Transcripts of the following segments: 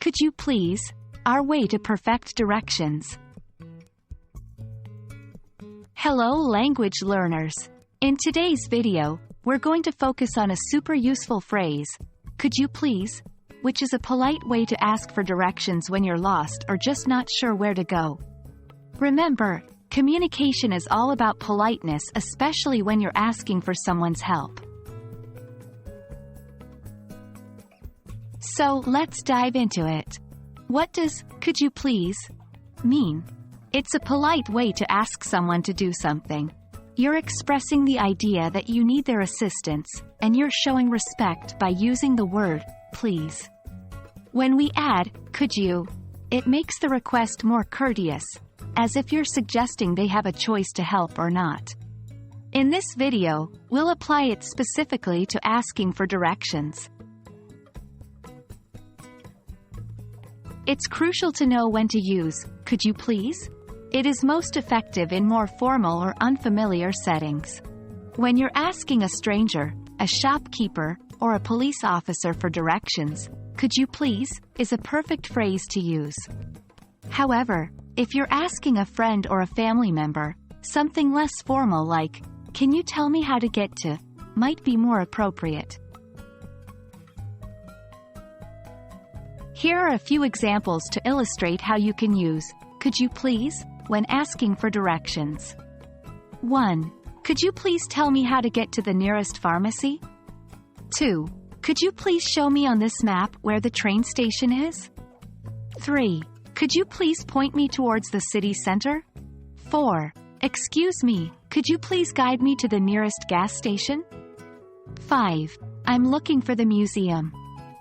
Could you please, our way to perfect directions. Hello language learners. In today's video, we're going to focus on a super useful phrase, could you please, which is a polite way to ask for directions when you're lost or just not sure where to go. Remember, communication is all about politeness, especially when you're asking for someone's help. So, let's dive into it. What does could you please mean? It's a polite way to ask someone to do something. You're expressing the idea that you need their assistance, and you're showing respect by using the word please. When we add could you, it makes the request more courteous, as if you're suggesting they have a choice to help or not. In this video, we'll apply it specifically to asking for directions. It's crucial to know when to use could you please? It is most effective in more formal or unfamiliar settings. When you're asking a stranger, a shopkeeper, or a police officer for directions, could you please, is a perfect phrase to use. However, if you're asking a friend or a family member, something less formal like, can you tell me how to get to, might be more appropriate. Here are a few examples to illustrate how you can use could you please when asking for directions. 1. Could you please tell me how to get to the nearest pharmacy? 2. Could you please show me on this map where the train station is? 3. Could you please point me towards the city center? 4. Excuse me, could you please guide me to the nearest gas station? 5. I'm looking for the museum.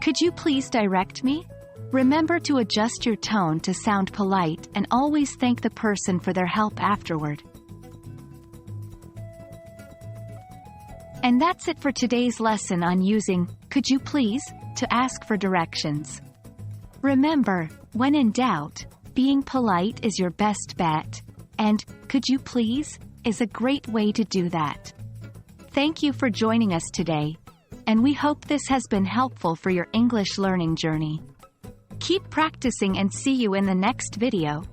Could you please direct me? Remember to adjust your tone to sound polite and always thank the person for their help afterward. And that's it for today's lesson on using could you please to ask for directions. Remember, when in doubt, being polite is your best bet, and could you please is a great way to do that. Thank you for joining us today, and we hope this has been helpful for your English learning journey. Keep practicing and see you in the next video.